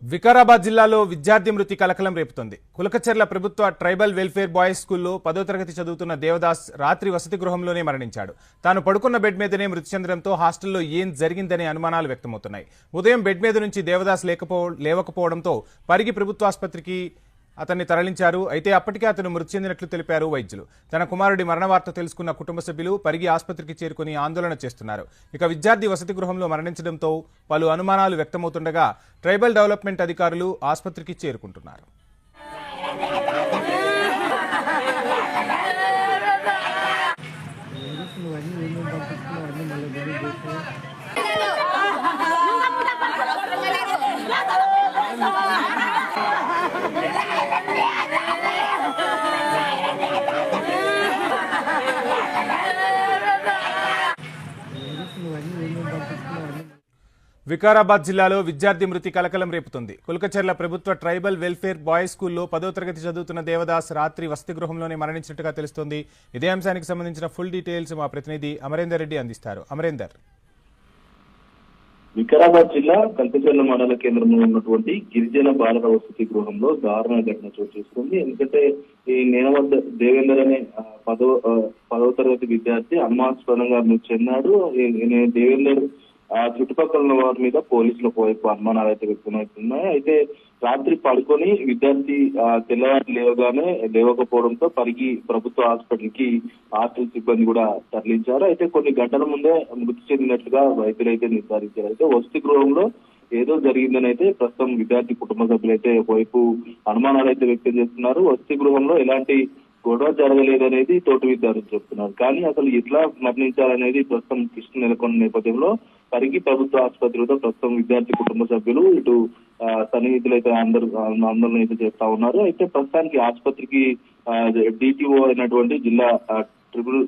వికారాబాద్ జిల్లాలో విద్యార్థి మృతి కలకలం రేపుతోంది. కులకచెర్ల ప్రభుత్వ ట్రైబల్ వెల్ఫేర్ బాయ్స్ స్కూల్లో 10వ తరగతి చదువుతున్న దేవదాస్ రాత్రి వసతి గృహంలోనే మరణించాడు. తాను పడుకున్న బెడ్ మీదనే మృతి చెందడంతో హాస్టల్లో ఏం జరిగిందనే అనుమానాలు వ్యక్తమవుతున్నాయి. ఉదయం బెడ్ మీద నుంచి దేవదాస్ లేవకపోవడంతో పరిగి ప్రభుత్వాసుపత్రికి అతన్ని తరలించారు. అయితే అప్పటికే అతను మృతి చెందినట్లు తెలిపారు వైద్యులు. తన కుమారుడి మరణ వార్త తెలుసుకున్న కుటుంబ సభ్యులు పరిగి ఆసుపత్రికి చేరుకుని ఆందోళన చేస్తున్నారు. ఇక విద్యార్థి వసతి గృహంలో మరణించడంతో పలు అనుమానాలు వ్యక్తమవుతుండగా ట్రైబల్ డెవలప్మెంట్ అధికారులు ఆసుపత్రికి చేరుకుంటున్నారు. వికారాబాద్ జిల్లాలో విద్యార్థి మృతి కలకలం రేపుతుంది. కులకచెర్ల ప్రభుత్వ ట్రైబల్ వెల్ఫేర్ బాయ్స్ స్కూల్లో 10వ తరగతి చదువుతున్న దేవదాస్ రాత్రి వసతి గృహంలోనే మరణించినట్టుగా తెలుస్తోంది. ఇదే అంశానికి సంబంధించిన ఫుల్ డీటెయిల్స్ మా ప్రతినిధి అమరేందర్ రెడ్డి అందిస్తారు. అమరేందర్, వికారాబాద్ జిల్లా కల్పచెర్ల మండల కేంద్రంలో ఉన్నటువంటి గిరిజన బాలల వసతి గృహంలో దారుణ ఘటన చోటు చేసుకుంది. ఎందుకంటే ఈ నేనవద్ద దేవేందర్ అనే పదవ తరగతి విద్యార్థి అనుమానాస్పదంగా మృతి చెందాడు. దేవేందర్ చుట్టుపక్కల ఉన్న వారి మీద పోలీసులకు వైపు అనుమానాలు అయితే వ్యక్తమవుతున్నాయి. అయితే రాత్రి పడుకొని విద్యార్థి తెల్లవారు లేవకపోవడంతో పరిగి ప్రభుత్వ హాస్పిటల్ కి హాస్టల్ సిబ్బంది కూడా తరలించారు. అయితే కొన్ని గంటల ముందే మృతి చెందినట్లుగా వైద్యులు అయితే నిర్ధారించారు. అయితే వసతి గృహంలో ఏదో జరిగిందని అయితే ప్రస్తుతం విద్యార్థి కుటుంబ సభ్యులు అయితే ఒకవైపు అనుమానాలు అయితే వ్యక్తం చేస్తున్నారు. వసతి గృహంలో ఎలాంటి గొడవ జరగలేదనేది తోటి విద్యార్థులు చెప్తున్నారు. కానీ అసలు ఎట్లా మరణించాలనేది ప్రస్తుతం కృష్ణ నెలకొన్న నేపథ్యంలో పరిగి ప్రభుత్వ ఆసుపత్రిలో ప్రస్తుతం విద్యార్థి కుటుంబ సభ్యులు ఇటు సన్నిహితులు అయితే ఆందోళన అయితే చేస్తా ఉన్నారు. అయితే ప్రస్తుతానికి ఆసుపత్రికి డిటిఓ అయినటువంటి జిల్లా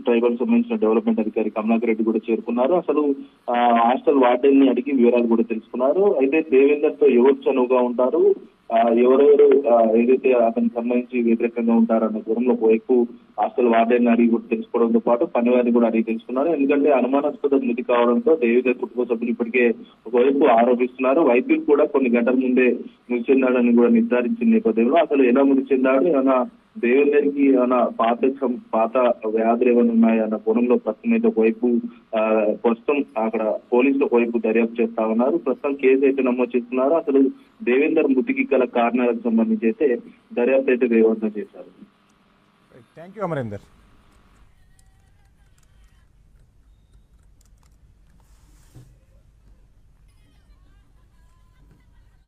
ట్రైబల్ సంబంధించిన డెవలప్మెంట్ అధికారి కమలాకర్ రెడ్డి కూడా చేరుకున్నారు. అసలు హాస్టల్ వార్డెన్ ని అడిగి వివరాలు కూడా తెలుసుకున్నారు. అయితే దేవేందర్ తో ఎవరు చనువుగా ఉంటారు, ఎవరెవరు ఏదైతే అతనికి సంబంధించి వ్యతిరేకంగా ఉంటారన్న దూరంలో ఒకవైపు హాస్టల్ వార్డెన్ అడిగి కూడా తెలుసుకోవడంతో పాటు పనివారిని కూడా అడిగి తెలుసుకున్నారు. ఎందుకంటే అనుమానాస్పద మృతి కావడంతో దేవేందర్ కుటుంబ సభ్యులు ఇప్పటికే ఒకవైపు ఆరోపిస్తున్నారు. వైద్యులు కూడా కొన్ని గంటల ముందే మృతి చెందాడని కూడా నిర్ధారించిన నేపథ్యంలో అసలు ఎలా మృతి చెందాడు, ఏమైనా దేవేందర్ కి ఏమైనా పాత వ్యాధులు ఏమైనా ఉన్నాయన్న కోణంలో ప్రస్తుతం అయితే ఒకవైపు ప్రస్తుతం అక్కడ పోలీసులు ఒకవైపు దర్యాప్తు చేస్తా ఉన్నారు. ప్రస్తుతం కేసు అయితే నమోదు చేస్తున్నారు. అసలు దేవేందర్ మృతికి గల కారణాలకు సంబంధించి అయితే దర్యాప్తు అయితే వేగవంతం చేశారు. Thank you Amarender.